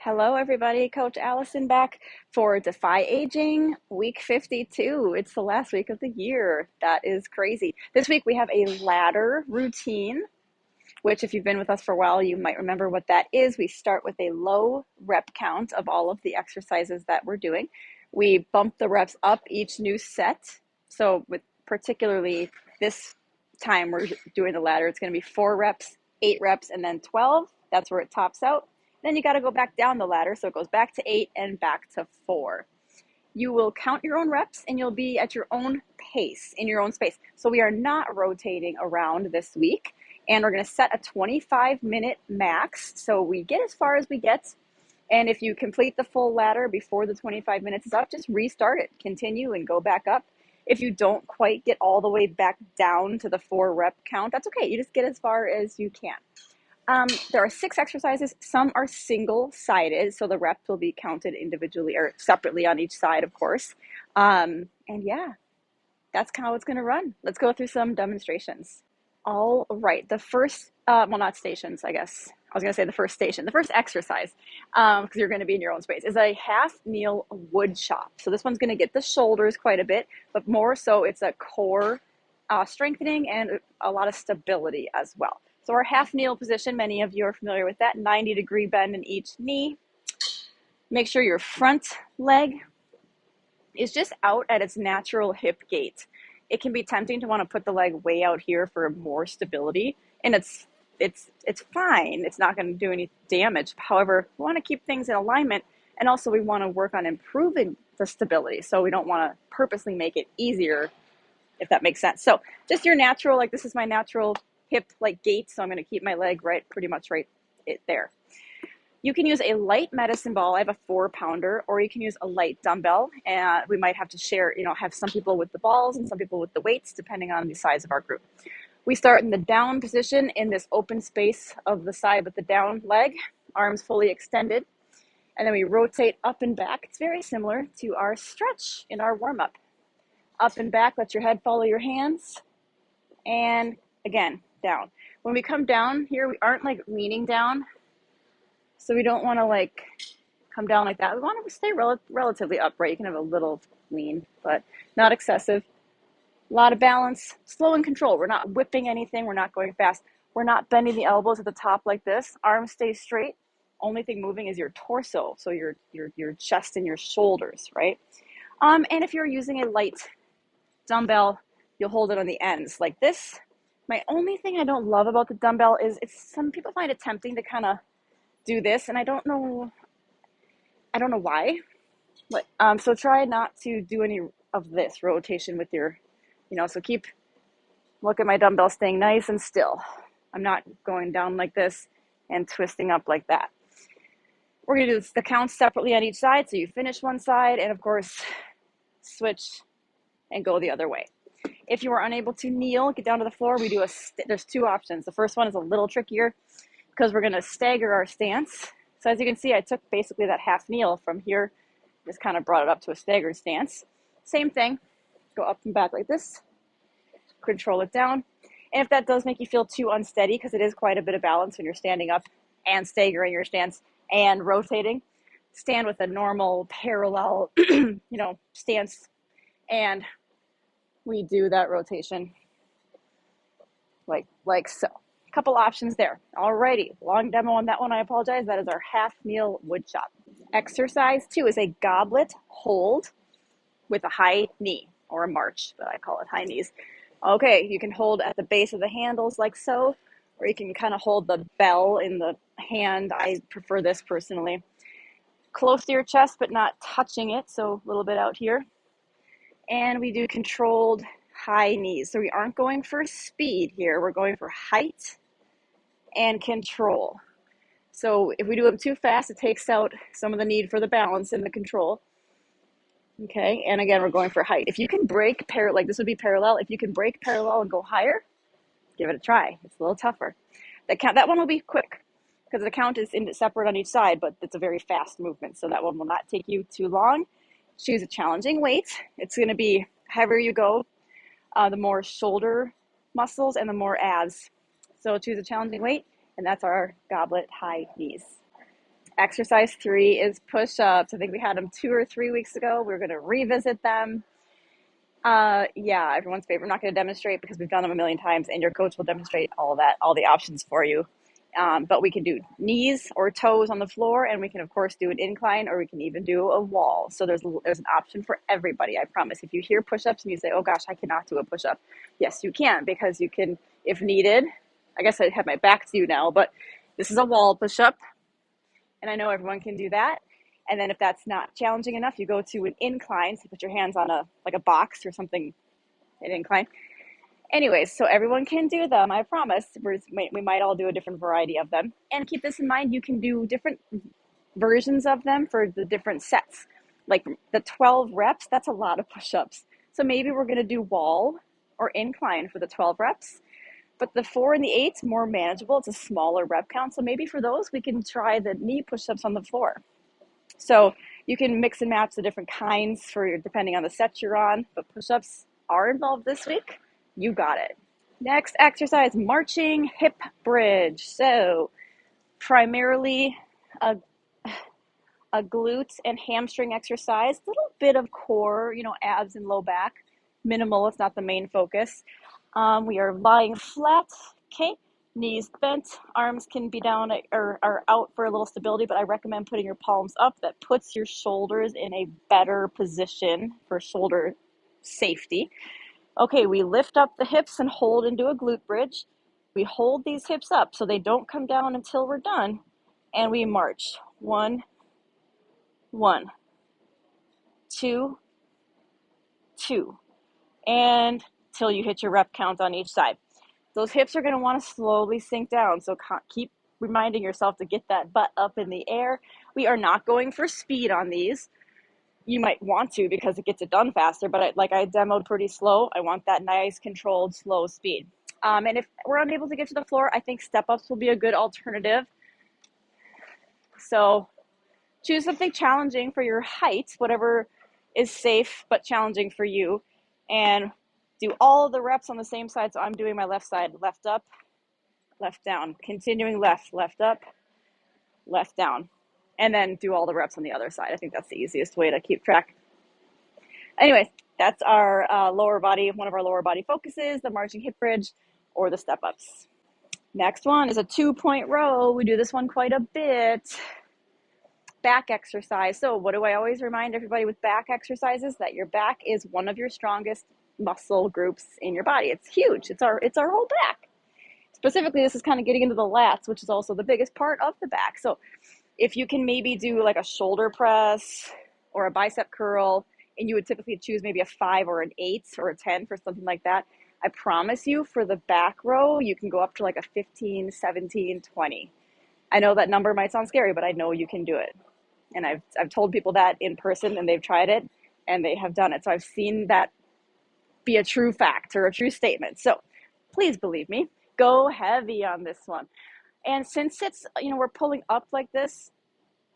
Hello, everybody. Coach Allison back for Defy Aging week 52. It's the last week of the year. That is crazy. This week we have a ladder routine, which if you've been with us for a while, you might remember what that is. We start with a low rep count of all of the exercises that we're doing. We bump the reps up each new set. So with particularly this time we're doing the ladder, it's going to be 4 reps, 8 reps, and then 12. That's where it tops out. Then you got to go back down the ladder. So it goes back to 8 and back to 4. You will count your own reps and you'll be at your own pace in your own space. So we are not rotating around this week, and we're going to set a 25-minute max. So we get as far as we get. And if you complete the full ladder before the 25 minutes is up, just restart it, continue and go back up. If you don't quite get all the way back down to the 4 rep count, that's okay. You just get as far as you can. There are 6 exercises. Some are single-sided, so the reps will be counted individually or separately on each side, of course. And yeah, that's how it's going to run. Let's go through some demonstrations. All right, the first, well, not stations, I guess. I was going to say the first station. The first exercise, because you're going to be in your own space, is a half kneel wood chop. So this one's going to get the shoulders quite a bit, but more so it's a core strengthening and a lot of stability as well. So our half kneel position, many of you are familiar with that, 90-degree bend in each knee. Make sure your front leg is just out at its natural hip gait. It can be tempting to want to put the leg way out here for more stability, and it's fine. It's not going to do any damage. However, we want to keep things in alignment, and also we want to work on improving the stability. So we don't want to purposely make it easier, if that makes sense. So just your natural, like this is my natural hip like gait, so I'm going to keep my leg pretty much right there. You can use a light medicine ball. I have a 4-pounder, or you can use a light dumbbell. And we might have to share, have some people with the balls and some people with the weights, depending on the size of our group. We start in the down position in this open space of the side with the down leg, arms fully extended. And then we rotate up and back. It's very similar to our stretch in our warm-up. Up and back, let your head follow your hands. And again, down. When we come down here, we aren't like leaning down. So we don't want to like come down like that. We want to stay relatively upright. You can have a little lean, but not excessive. A lot of balance, slow and controlled. We're not whipping anything. We're not going fast. We're not bending the elbows at the top like this. Arms stay straight. Only thing moving is your torso. So your chest and your shoulders, right? And if you're using a light dumbbell, you'll hold it on the ends like this. My only thing I don't love about the dumbbell is some people find it tempting to kind of do this, and I don't know why. But so try not to do any of this rotation with your, so look at my dumbbell staying nice and still. I'm not going down like this and twisting up like that. We're going to do the counts separately on each side. So you finish one side and of course switch and go the other way. If you are unable to kneel, get down to the floor, we do there's 2 options. The first one is a little trickier because we're going to stagger our stance. So as you can see, I took basically that half kneel from here, just kind of brought it up to a staggered stance. Same thing, go up and back like this, control it down. And if that does make you feel too unsteady, because it is quite a bit of balance when you're standing up and staggering your stance and rotating, stand with a normal parallel, stance, and we do that rotation like so. A couple options there. Alrighty, long demo on that one. I apologize. That is our half kneel wood chop. Exercise 2 is a goblet hold with a high knee, or a march, but I call it high knees. Okay, you can hold at the base of the handles like so, or you can kind of hold the bell in the hand. I prefer this personally. Close to your chest, but not touching it, so a little bit out here. And we do controlled high knees. So we aren't going for speed here. We're going for height and control. So if we do them too fast, it takes out some of the need for the balance and the control. Okay, and again, we're going for height. If you can break parallel, like this would be parallel. If you can break parallel and go higher, give it a try. It's a little tougher. That one will be quick because the count is separate on each side, but it's a very fast movement. So that one will not take you too long. Choose a challenging weight. It's going to be heavier you go, the more shoulder muscles and the more abs. So choose a challenging weight, and that's our goblet high knees. Exercise 3 is push-ups. I think we had them 2 or 3 weeks ago. We're going to revisit them. Yeah, everyone's favorite. I'm not going to demonstrate because we've done them a million times, and your coach will demonstrate all that, all the options for you. But we can do knees or toes on the floor, and we can, of course, do an incline, or we can even do a wall. So there's an option for everybody, I promise. If you hear push-ups and you say, oh gosh, I cannot do a push-up, yes, you can, because you can, if needed. I guess I have my back to you now, but this is a wall push-up, and I know everyone can do that. And then if that's not challenging enough, you go to an incline. So put your hands on a box or something, an incline. Anyways, so everyone can do them, I promise. We might all do a different variety of them. And keep this in mind, you can do different versions of them for the different sets. Like the 12 reps, that's a lot of push-ups. So maybe we're going to do wall or incline for the 12 reps. But the 4 and the 8's more manageable. It's a smaller rep count. So maybe for those, we can try the knee push-ups on the floor. So you can mix and match the different kinds for depending on the set you're on, but push-ups are involved this week. You got it. Next exercise, marching hip bridge. So primarily a glute and hamstring exercise, a little bit of core, abs and low back. Minimal, it's not the main focus. We are lying flat, okay? Knees bent, arms can be down or out for a little stability, but I recommend putting your palms up. That puts your shoulders in a better position for shoulder safety. Okay, we lift up the hips and hold into a glute bridge. We hold these hips up so they don't come down until we're done, and we march. 1, 1, 2, 2, and till you hit your rep count on each side. Those hips are going to want to slowly sink down, so keep reminding yourself to get that butt up in the air. We are not going for speed on these. You might want to because it gets it done faster, but like I demoed pretty slow. I want that nice, controlled, slow speed. And if we're unable to get to the floor, I think step-ups will be a good alternative. So choose something challenging for your height, whatever is safe but challenging for you, and do all the reps on the same side. So I'm doing my left side, left up, left down, continuing left, left up, left down, and then do all the reps on the other side. I think that's the easiest way to keep track. Anyways, that's our lower body, one of our lower body focuses, the marching hip bridge or the step ups. Next one is a 2-point row. We do this one quite a bit. Back exercise. So what do I always remind everybody with back exercises? That your back is one of your strongest muscle groups in your body. It's huge. It's our whole back. Specifically, this is kind of getting into the lats, which is also the biggest part of the back. So if you can maybe do like a shoulder press or a bicep curl, and you would typically choose maybe a 5 or an 8 or a 10 for something like that, I promise you for the back row, you can go up to like a 15, 17, 20. I know that number might sound scary, but I know you can do it. And I've told people that in person, and they've tried it and they have done it. So I've seen that be a true fact or a true statement. So please believe me, go heavy on this one. And since it's, we're pulling up like this,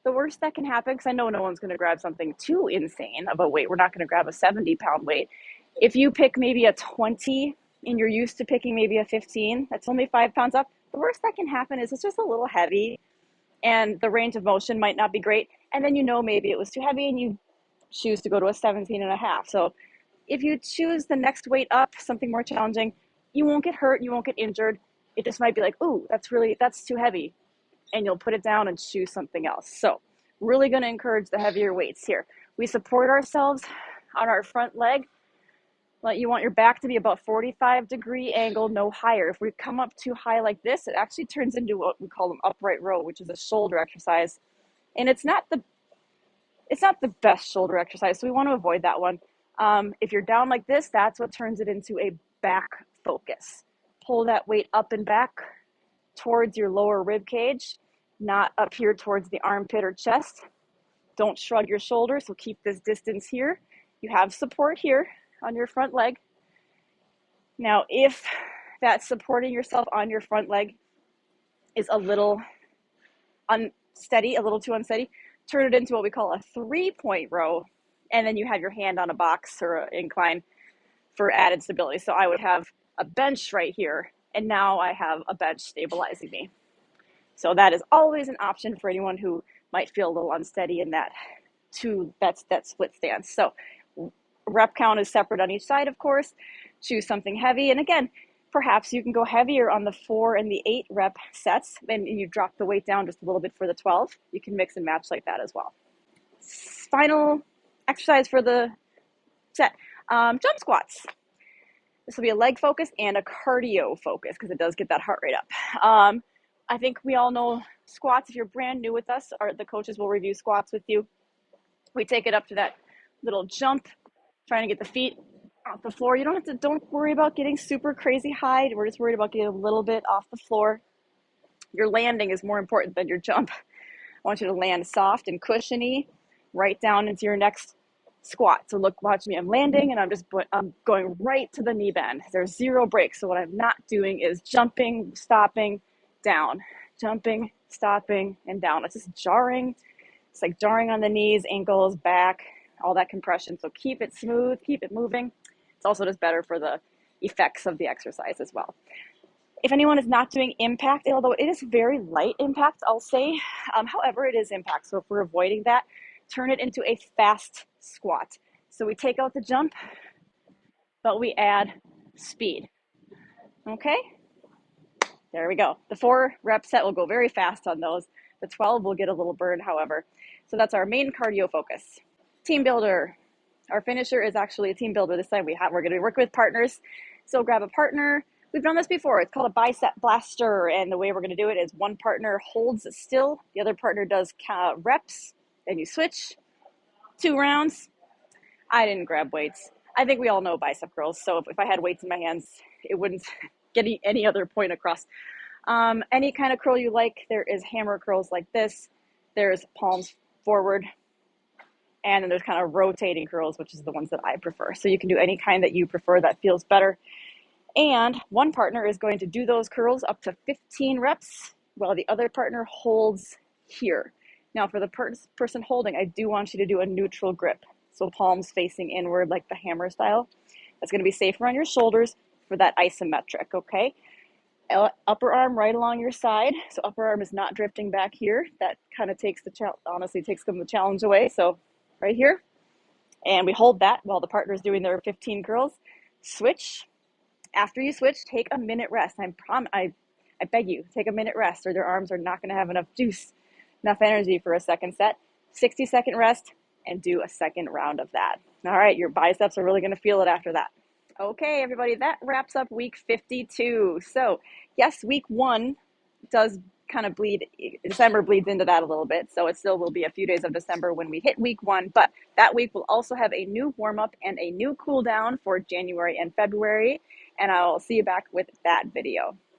the worst that can happen, because I know no one's going to grab something too insane of a weight. We're not going to grab a 70-pound weight. If you pick maybe a 20 and you're used to picking maybe a 15, that's only 5 pounds up. The worst that can happen is it's just a little heavy and the range of motion might not be great. And then maybe it was too heavy and you choose to go to a 17 and a half. So if you choose the next weight up, something more challenging, you won't get hurt, you won't get injured. It just might be like, ooh, that's too heavy. And you'll put it down and choose something else. So really going to encourage the heavier weights here. We support ourselves on our front leg. You want your back to be about 45-degree angle, no higher. If we come up too high like this, it actually turns into what we call an upright row, which is a shoulder exercise. And it's not the best shoulder exercise, so we want to avoid that one. If you're down like this, that's what turns it into a back focus. Pull that weight up and back towards your lower rib cage, not up here towards the armpit or chest. Don't shrug your shoulders, so keep this distance here. You have support here on your front leg. Now, if that supporting yourself on your front leg is a little unsteady, a little too unsteady, turn it into what we call a 3-point row, and then you have your hand on a box or an incline for added stability. So I would have a bench right here, and now I have a bench stabilizing me. So that is always an option for anyone who might feel a little unsteady in that that split stance. So rep count is separate on each side, of course. Choose something heavy. And again, perhaps you can go heavier on the 4 and the 8 rep sets, and you drop the weight down just a little bit for the 12. You can mix and match like that as well. Final exercise for the set, jump squats. This will be a leg focus and a cardio focus because it does get that heart rate up. I think we all know squats. If you're brand new with us, the coaches will review squats with you. We take it up to that little jump, trying to get the feet off the floor. You don't worry about getting super crazy high. We're just worried about getting a little bit off the floor. Your landing is more important than your jump. I want you to land soft and cushiony right down into your next squat. So watch me, I'm landing and I'm going right to the knee bend. There's 0 break. So what I'm not doing is jumping, stopping, down, jumping, stopping, and down. It's just jarring. It's like jarring on the knees, ankles, back, all that compression. So keep it smooth, keep it moving. It's also just better for the effects of the exercise as well. If anyone is not doing impact, although it is very light impact, I'll say, however, it is impact. So if we're avoiding that, turn it into a fast squat. So we take out the jump, but we add speed. Okay? There we go. The 4 rep set will go very fast on those. The 12 will get a little burned, however. So that's our main cardio focus. Team builder. Our finisher is actually a team builder. This time we're going to be working with partners. So grab a partner. We've done this before. It's called a bicep blaster. And the way we're going to do it is one partner holds still. The other partner does reps. And you switch. 2 rounds. I didn't grab weights. I think we all know bicep curls. So if I had weights in my hands, it wouldn't get any other point across. Any kind of curl you like. There is hammer curls like this. There's palms forward. And then there's kind of rotating curls, which is the ones that I prefer. So you can do any kind that you prefer that feels better. And one partner is going to do those curls up to 15 reps while the other partner holds here. Now for the person holding, I do want you to do a neutral grip. So palms facing inward like the hammer style. That's going to be safer on your shoulders for that isometric, okay? Upper arm right along your side. So upper arm is not drifting back here. That kind of takes the challenge away. So right here. And we hold that while the partner is doing their 15 curls. Switch. After you switch, take a minute rest. I beg you, take a minute rest or their arms are not going to have enough juice, enough energy for a second set. 60-second rest and do a second round of that. All right, your biceps are really going to feel it after that. Okay, everybody, that wraps up week 52. So yes, week 1 does kind of December bleeds into that a little bit. So it still will be a few days of December when we hit week 1, but that week will also have a new warm up and a new cool down for January and February. And I'll see you back with that video.